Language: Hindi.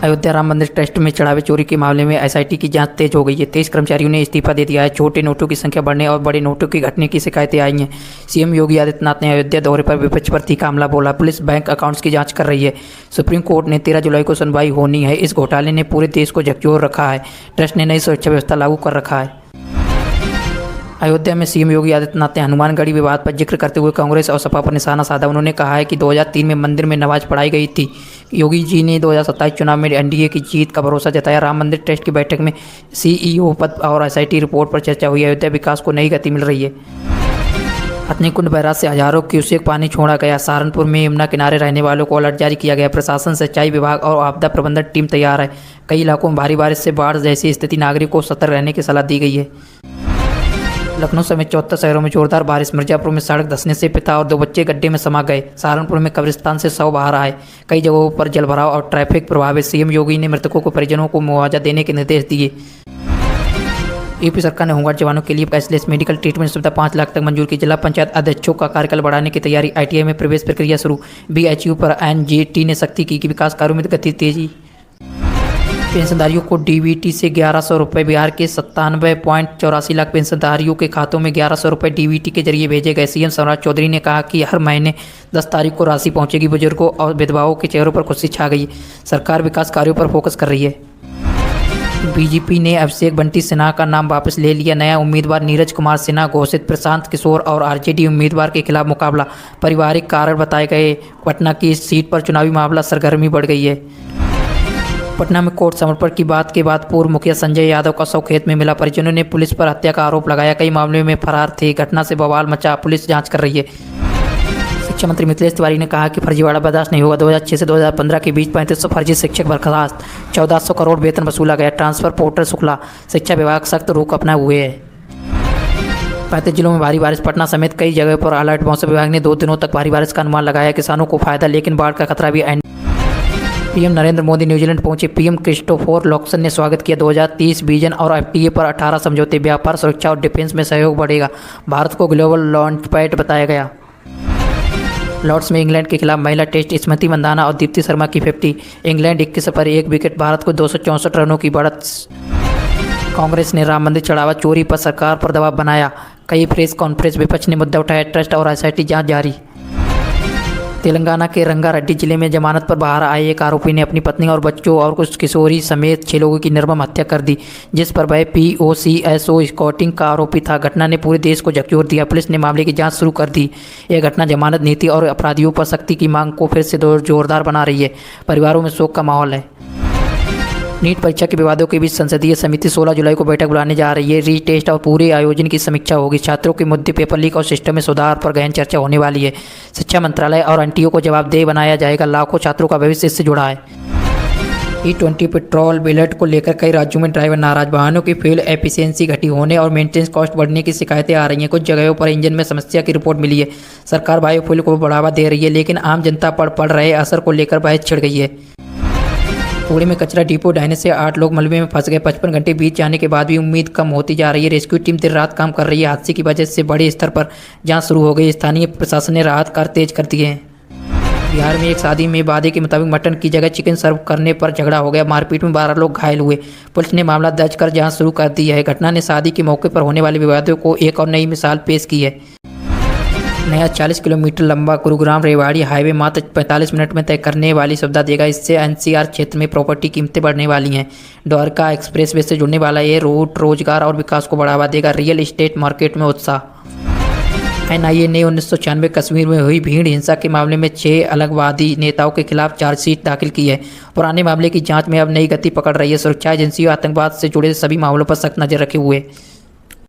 अयोध्या राम मंदिर ट्रस्ट में चढ़ावे चोरी के मामले में एसआईटी की जांच तेज हो गई है। 23 कर्मचारियों ने इस्तीफा दे दिया है। छोटे नोटों की संख्या बढ़ने और बड़े नोटों की घटने की शिकायतें आई हैं। सीएम योगी आदित्यनाथ ने अयोध्या दौरे पर विपक्ष पर तीखा हमला बोला। पुलिस बैंक अकाउंट्स की जांच कर रही है। सुप्रीम कोर्ट ने 13 जुलाई को सुनवाई होनी है। इस घोटाले ने पूरे देश को झकझोर रखा है। ट्रस्ट ने नई सुरक्षा व्यवस्था लागू कर रखा है। अयोध्या में सीएम योगी आदित्यनाथ ने हनुमानगढ़ी विवाद पर जिक्र करते हुए कांग्रेस और सपा पर निशाना साधा। उन्होंने कहा है कि 2003 में मंदिर में नमाज पढ़ाई गई थी। योगी जी ने 2027 चुनाव में एनडीए की जीत का भरोसा जताया। राम मंदिर ट्रस्ट की बैठक में सीईओ पद और एसआईटी रिपोर्ट पर चर्चा हुई। अयोध्या विकास को नई गति मिल रही है। हथनीकुंड बैराज से हजारों क्यूसेक पानी छोड़ा गया। सहारनपुर में यमुना किनारे रहने वालों को अलर्ट जारी किया गया। प्रशासन, सिंचाई विभाग और आपदा प्रबंधन टीम तैयार है। कई इलाकों में भारी बारिश से बाढ़ जैसी स्थिति, नागरिकों को सतर्क रहने की सलाह दी गई है। लखनऊ समेत 74 शहरों में जोरदार बारिश। मिर्जापुर में सड़क धंसने से पिता और 2 बच्चे गड्ढे में समा गए। सहारनपुर में कब्रिस्तान से शव बाहर आए। कई जगहों पर जलभराव और ट्रैफिक प्रभावित। सीएम योगी ने मृतकों को परिजनों को मुआवजा देने के निर्देश दिए। यूपी सरकार ने होमगार्ड जवानों के लिए कैशलेस मेडिकल ट्रीटमेंट सुविधा 5 लाख तक मंजूर की। जिला पंचायत अध्यक्षों का कार्यकाल बढ़ाने की तैयारी। आईटीआई में प्रवेश प्रक्रिया शुरू। बीएचयू पर एनजीटी ने सख्ती की विकास कार्यों में गति तेजी। पेंशनधारियों को डीबीटी से 1100 रुपये। बिहार के 97.84 लाख पेंशनधारियों के खातों में 1100 रुपये डीबीटी के जरिए भेजे गए। सीएम सम्राट चौधरी ने कहा कि हर महीने 10 तारीख को राशि पहुंचेगी। बुजुर्गों और विधवाओं के चेहरों पर खुशी छा गई। सरकार विकास कार्यों पर फोकस कर रही है। बीजेपी ने अभिषेक बंटी सिन्हा का नाम वापस ले लिया। नया उम्मीदवार नीरज कुमार सिन्हा घोषित। प्रशांत किशोर और आरजेडी उम्मीदवार के खिलाफ मुकाबला। पारिवारिक कारण बताए गए। पटना की इस सीट पर चुनावी मामला सरगर्मी बढ़ गई है। पटना में कोर्ट समर्पण की बात के बाद पूर्व मुखिया संजय यादव का शव खेत में मिला। परिजनों ने पुलिस पर हत्या का आरोप लगाया। कई मामलों में फरार थे। घटना से बवाल मचा। पुलिस जांच कर रही है। शिक्षा मंत्री मिथिलेश तिवारी ने कहा कि फर्जीवाड़ा बर्दाश्त नहीं होगा। 2006 से 2015 के बीच 3500 फर्जी शिक्षक बर्खास्त। 1400 करोड़ वेतन वसूला गया। ट्रांसफर पोर्टल खुला। शिक्षा विभाग सख्त रुख अपनाए हुए है। 35 जिलों में भारी बारिश। पटना समेत कई जगह पर अलर्ट। मौसम विभाग ने 2 दिनों तक भारी बारिश का अनुमान लगाया। किसानों को फायदा, लेकिन बाढ़ का खतरा भी। पीएम नरेंद्र मोदी न्यूजीलैंड पहुंचे। पीएम क्रिस्टोफर लक्सन ने स्वागत किया। 2030 विजन और एफटीए पर 18 समझौते। व्यापार, सुरक्षा और डिफेंस में सहयोग बढ़ेगा। भारत को ग्लोबल लॉन्च पैड बताया गया। लॉर्ड्स में इंग्लैंड के खिलाफ महिला टेस्ट। स्मृति मंदाना और दीप्ति शर्मा की 50। इंग्लैंड 21 पर 1 विकेट। भारत को 264 रनों की बढ़त। कांग्रेस ने राम मंदिर चढ़ावा चोरी पर सरकार पर दबाव बनाया। कई प्रेस कॉन्फ्रेंस। विपक्ष ने मुद्दा उठाया। ट्रस्ट और एसआईटी जांच जारी। तेलंगाना के रंगारेड्डी जिले में जमानत पर बाहर आए एक आरोपी ने अपनी पत्नी और बच्चों और कुछ किशोरी समेत 6 लोगों की निर्मम हत्या कर दी, जिस पर वह पीओसीएसओ स्कॉटिंग का आरोपी था। घटना ने पूरे देश को झकझोर दिया। पुलिस ने मामले की जांच शुरू कर दी। यह घटना जमानत नीति और अपराधियों पर सख्ती की मांग को फिर से जोरदार बना रही है। परिवारों में शोक का माहौल है। नीट परीक्षा के विवादों के बीच संसदीय समिति 16 जुलाई को बैठक बुलाने जा रही है। रीटेस्ट और पूरे आयोजन की समीक्षा होगी। छात्रों के मुद्दे, पेपर लीक और सिस्टम में सुधार पर गहन चर्चा होने वाली है। शिक्षा मंत्रालय और एनटीओ को जवाबदेह बनाया जाएगा। लाखों छात्रों का भविष्य इससे जुड़ा है। E20 पेट्रोल बिलेट को लेकर कई राज्यों में ड्राइवर नाराज। वाहनों की फ्यूल एफिशिएंसी घटी होने और मेंटेनेंस कॉस्ट बढ़ने की शिकायतें आ रही हैं। कुछ जगहों पर इंजन में समस्या की रिपोर्ट मिली है। सरकार बायोफ्यूल को बढ़ावा दे रही है, लेकिन आम जनता पर पड़ रहे असर को लेकर बहस छिड़ गई है। पुणे में कचरा डिपो ढहने से 8 लोग मलबे में फंस गए। 55 घंटे बीत जाने के बाद भी उम्मीद कम होती जा रही है। रेस्क्यू टीम देर रात काम कर रही है। हादसे की वजह से बड़े स्तर पर जांच शुरू हो गई। स्थानीय प्रशासन ने राहत कार्य तेज कर दिए हैं। बिहार में एक शादी में वादे के मुताबिक मटन की जगह चिकन सर्व करने पर झगड़ा हो गया। मारपीट में 12 लोग घायल हुए। पुलिस ने मामला दर्ज कर जाँच शुरू कर दी है। घटना ने शादी के मौके पर होने वाले विवादों को एक और नई मिसाल पेश की है। नया 40 किलोमीटर लंबा गुरुग्राम रेवाड़ी हाईवे मात्र 45 मिनट में तय करने वाली सुविधा देगा। इससे एनसीआर क्षेत्र में प्रॉपर्टी कीमतें बढ़ने वाली हैं। द्वारका एक्सप्रेसवे से जुड़ने वाला ये रूट रोजगार और विकास को बढ़ावा देगा। रियल एस्टेट मार्केट में उत्साह। एनआईए ने 1996 कश्मीर में हुई भीड़ हिंसा के मामले में 6 अलगवादी नेताओं के खिलाफ चार्जशीट दाखिल की है। पुराने मामले की जांच में अब नई गति पकड़ रही है। सुरक्षा एजेंसियों आतंकवाद से जुड़े सभी मामलों पर सख्त नजर रखे हुए।